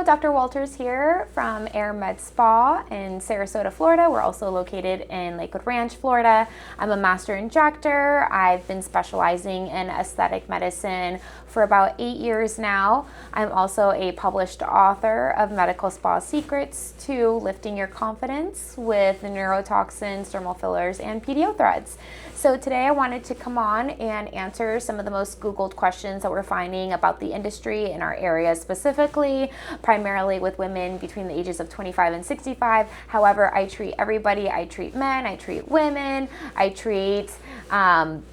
Dr. Walters here from Air Med Spa in Sarasota, Florida. We're also located in Lakewood Ranch, Florida. I'm a master injector. I've been specializing in aesthetic medicine for about 8 years now. I'm also a published author of Medical Spa Secrets to Lifting Your Confidence with neurotoxins, dermal fillers, and PDO threads. So today I wanted to come on and answer some of the most Googled questions that we're finding about the industry in our area specifically, primarily with women between the ages of 25 and 65. However, I treat everybody. I treat men, I treat women, I treat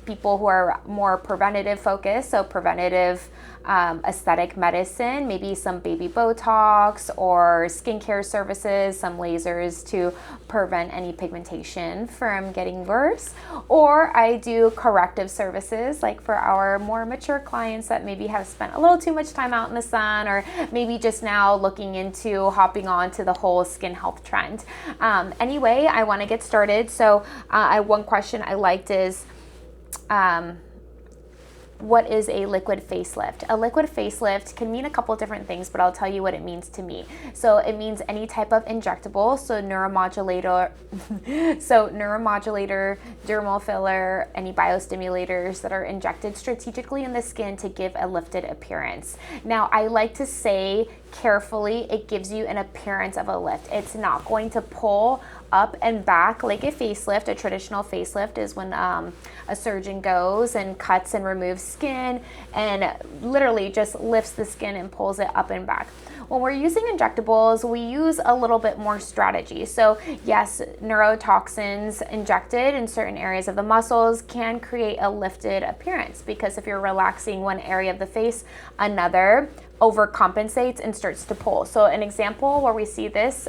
people who are more preventative focused, so preventative aesthetic medicine, maybe some baby Botox or skincare services, some lasers to prevent any pigmentation from getting worse. Or I do corrective services, like for our more mature clients that maybe have spent a little too much time out in the sun, or maybe just now looking into hopping on to the whole skin health trend. Anyway, I want to get started. So one question I liked is, what is a liquid facelift? A liquid facelift can mean a couple different things, but I'll tell you what it means to me. So it means any type of injectable, so neuromodulator, dermal filler, any biostimulators that are injected strategically in the skin to give a lifted appearance. Now, I like to say carefully, it gives you an appearance of a lift. It's not going to pull up and back like a facelift. A traditional facelift is when a surgeon goes and cuts and removes skin and literally just lifts the skin and pulls it up and back. When we're using injectables, we use a little bit more strategy. So yes, neurotoxins injected in certain areas of the muscles can create a lifted appearance, because if you're relaxing one area of the face, another overcompensates and starts to pull. So an example where we see this,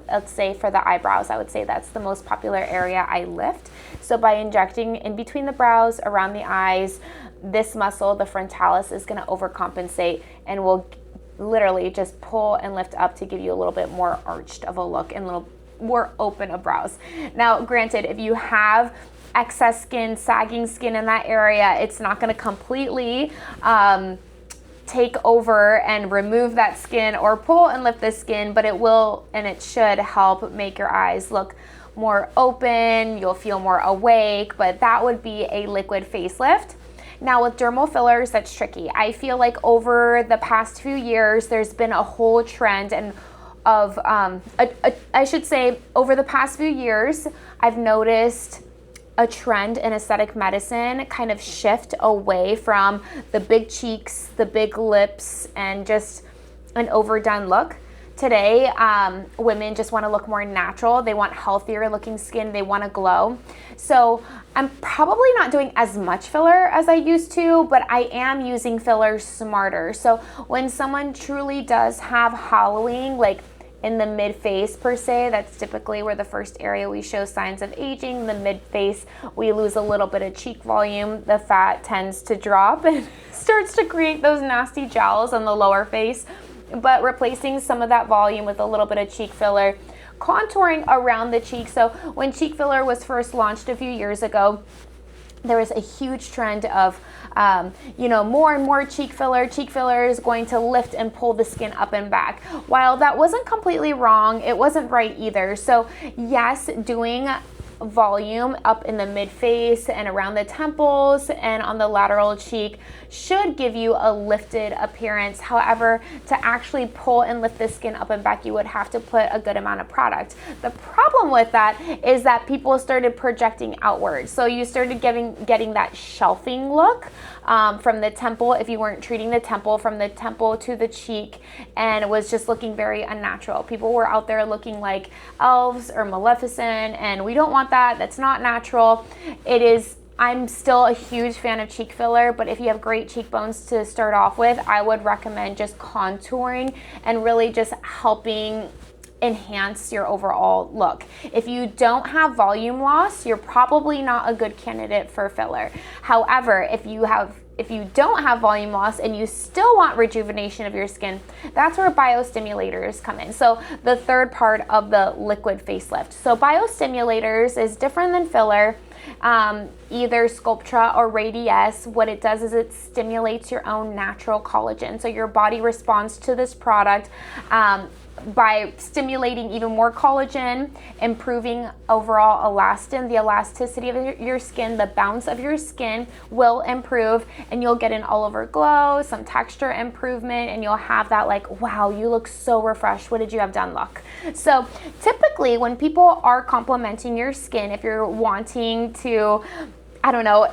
let's say for the eyebrows, I would say that's the most popular area I lift. So by injecting in between the brows, around the eyes, this muscle, the frontalis, is going to overcompensate and will literally just pull and lift up to give you a little bit more arched of a look and a little more open of brows. Now, granted, if you have excess skin, sagging skin in that area, it's not going to completely take over and remove that skin or pull and lift the skin, but it will and it should help make your eyes look more open. You'll feel more awake, but that would be a liquid facelift. Now with dermal fillers, that's tricky. I feel like over the past few years, there's been a whole trend and of, I should say over the past few years, I've noticed a trend in aesthetic medicine kind of shift away from the big cheeks, the big lips, and just an overdone look. Today, women just want to look more natural. They want healthier looking skin. They want to glow. So I'm probably not doing as much filler as I used to, but I am using filler smarter. So when someone truly does have hollowing, like in the mid-face per se, that's typically where the first area we show signs of aging. The mid-face, we lose a little bit of cheek volume. The fat tends to drop and starts to create those nasty jowls on the lower face. But replacing some of that volume with a little bit of cheek filler, contouring around the cheek. So when cheek filler was first launched a few years ago, there was a huge trend of, more and more cheek filler. Cheek filler is going to lift and pull the skin up and back. While that wasn't completely wrong, it wasn't right either. So yes, doing volume up in the mid-face and around the temples and on the lateral cheek should give you a lifted appearance. However, to actually pull and lift the skin up and back, you would have to put a good amount of product. The problem with that is that people started projecting outwards. So you started getting that shelving look from the temple, if you weren't treating the temple, from the temple to the cheek, and it was just looking very unnatural. People were out there looking like elves or Maleficent, and we don't want that. That's not natural. I'm still a huge fan of cheek filler, but if you have great cheekbones to start off with, I would recommend just contouring and really just helping enhance your overall look. If you don't have volume loss, you're probably not a good candidate for filler. However, if you have if you don't have volume loss and you still want rejuvenation of your skin, that's where biostimulators come in. So the third part of the liquid facelift. So biostimulators is different than filler. Either Sculptra or Radiesse, what it does is it stimulates your own natural collagen. So your body responds to this product by stimulating even more collagen, improving overall elastin, the elasticity of your skin, the bounce of your skin will improve, and you'll get an all over glow, some texture improvement, and you'll have that like, wow, you look so refreshed. What did you have done look? So typically when people are complimenting your skin, if you're wanting to, I don't know,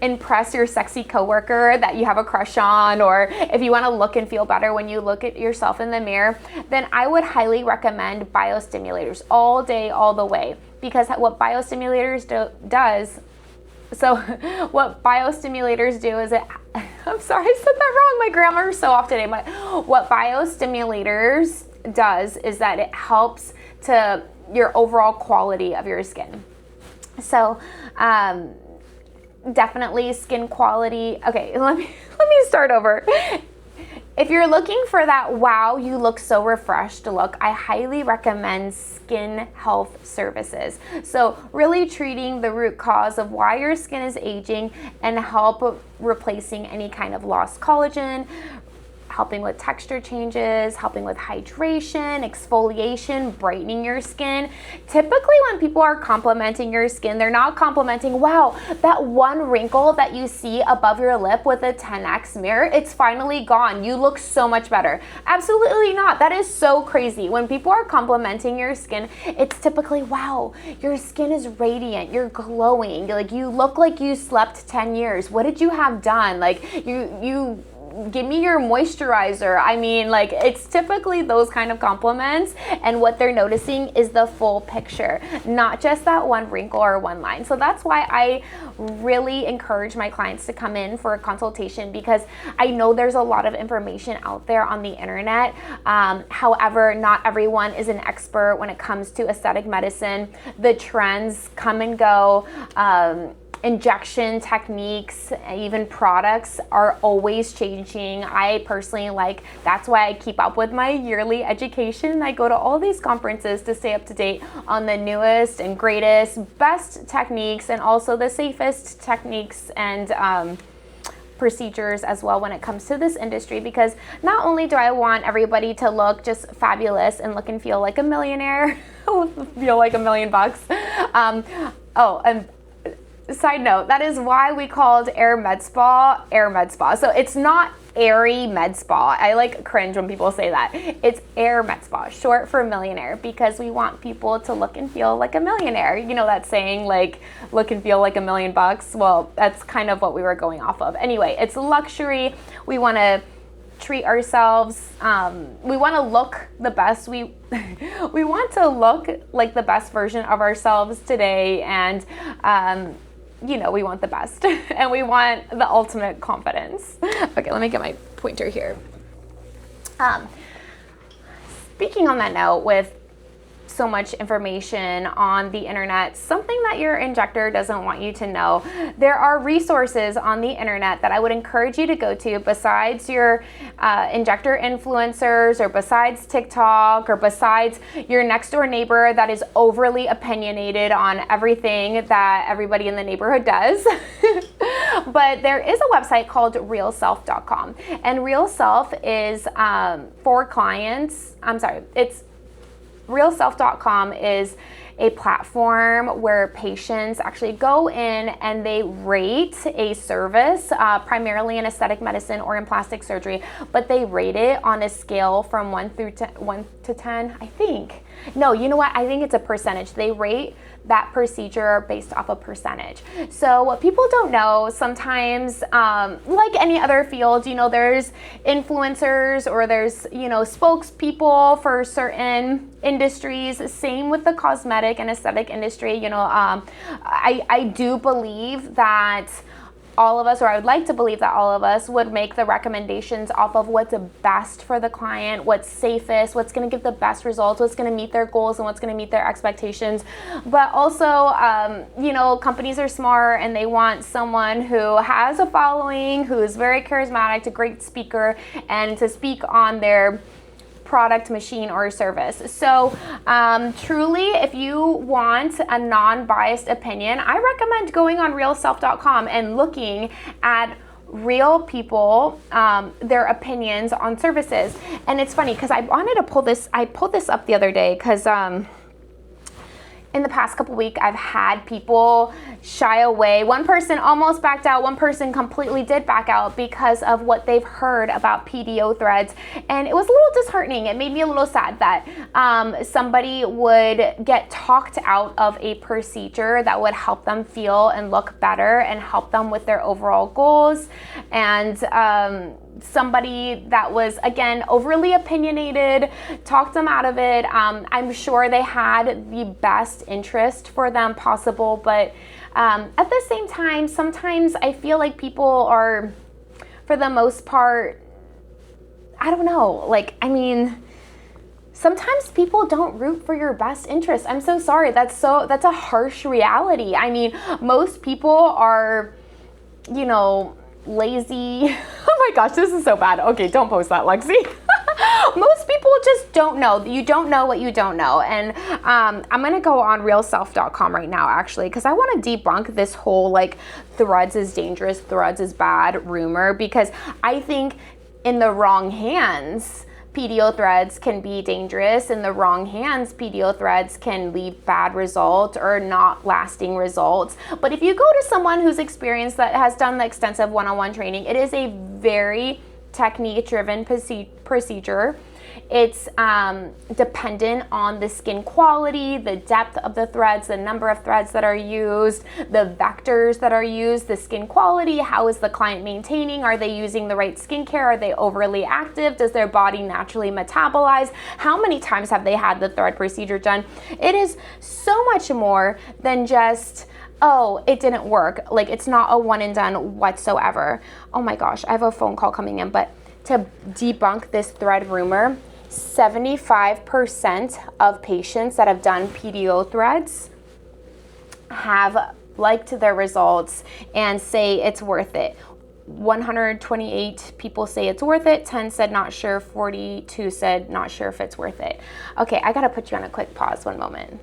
impress your sexy coworker that you have a crush on, or if you want to look and feel better when you look at yourself in the mirror, then I would highly recommend biostimulators all day, all the way. Because what biostimulators does, so what biostimulators do is it, I'm sorry, I said that wrong. My grammar is so off today. What biostimulators does is that it helps to your overall quality of your skin. So, definitely skin quality. Okay, let me start over. If you're looking for that wow, you look so refreshed look, I highly recommend skin health services. So really treating the root cause of why your skin is aging and help replacing any kind of lost collagen, helping with texture changes, helping with hydration, exfoliation, brightening your skin. Typically when people are complimenting your skin, they're not complimenting, wow, that one wrinkle that you see above your lip with a 10x mirror, it's finally gone. You look so much better. Absolutely not. That is so crazy. When people are complimenting your skin, it's typically, wow, your skin is radiant, you're glowing, like you look like you slept 10 years. What did you have done? Like you give me your moisturizer. I mean, like, it's typically those kind of compliments, and what they're noticing is the full picture, not just that one wrinkle or one line. So that's why I really encourage my clients to come in for a consultation, because I know there's a lot of information out there on the internet. However, not everyone is an expert when it comes to aesthetic medicine. The trends come and go. Injection techniques, even products are always changing. I personally that's why I keep up with my yearly education. I go to all these conferences to stay up to date on the newest and greatest, best techniques, and also the safest techniques and procedures as well when it comes to this industry, because not only do I want everybody to look just fabulous and look and feel like a millionaire, feel like $1 million. Side note, that is why we called Air Med Spa Air Med Spa. So it's not Airy Med Spa. I like cringe when people say that. It's Air Med Spa, short for millionaire, because we want people to look and feel like a millionaire. You know that saying, like, look and feel like $1 million? Well, that's kind of what we were going off of. Anyway, it's luxury. We want to treat ourselves. We want to look the best. We want to look like the best version of ourselves today, and we want the best and we want the ultimate confidence. Okay, let me get my pointer here. Speaking on that note, with so much information on the internet, something that your injector doesn't want you to know, there are resources on the internet that I would encourage you to go to besides your injector influencers, or besides TikTok, or besides your next door neighbor that is overly opinionated on everything that everybody in the neighborhood does. But there is a website called realself.com, and Real Self is for clients. Realself.com is a platform where patients actually go in and they rate a service, primarily in aesthetic medicine or in plastic surgery, but they rate it on a scale from 1 to 10, I think. No, you know what? I think it's a percentage. They rate that procedure based off a percentage. So what people don't know sometimes, like any other field, there's influencers, or there's, spokespeople for certain industries. Same with the cosmetic and aesthetic industry. I do believe that all of us, or I would like to believe that all of us would make the recommendations off of what's best for the client, what's safest, what's going to give the best results, what's going to meet their goals, and what's going to meet their expectations. But also, you know, companies are smart and they want someone who has a following, who is very charismatic, a great speaker, and to speak on their product, machine, or service. So truly, if you want a non-biased opinion, I recommend going on realself.com and looking at real people, their opinions on services. And it's funny because I wanted to pull this up the other day because in the past couple weeks, I've had people shy away. One person almost backed out. One person completely did back out because of what they've heard about PDO threads. And it was a little disheartening. It made me a little sad that somebody would get talked out of a procedure that would help them feel and look better and help them with their overall goals. And somebody that was, again, overly opinionated, talked them out of it. I'm sure they had the best interest for them possible, but at the same time, sometimes I feel like people are, for the most part, I don't know, like, I mean, sometimes people don't root for your best interest. I'm so sorry. That's a harsh reality. I mean, most people are, you know, lazy. Oh my gosh, this is so bad. Okay, don't post that, Lexi. Most people just don't know. You don't know what you don't know. And I'm going to go on realself.com right now, actually, because I want to debunk this whole, like, threads is dangerous, threads is bad rumor, because I think in the wrong hands, PDO threads can be dangerous. In the wrong hands, PDO threads can leave bad results or not lasting results. But if you go to someone who's experienced, that has done the extensive one-on-one training, it is a very technique-driven procedure. It's dependent on the skin quality, the depth of the threads, the number of threads that are used, the vectors that are used, the skin quality, how is the client maintaining, are they using the right skincare, are they overly active, does their body naturally metabolize, how many times have they had the thread procedure done. It is so much more than just, oh, it didn't work. Like, it's not a one and done whatsoever. Oh my gosh, I have a phone call coming in, but to debunk this thread rumor, 75% of patients that have done PDO threads have liked their results and say it's worth it. 128 people say it's worth it, 10 said not sure, 42 said not sure if it's worth it. Okay, I gotta put you on a quick pause, one moment.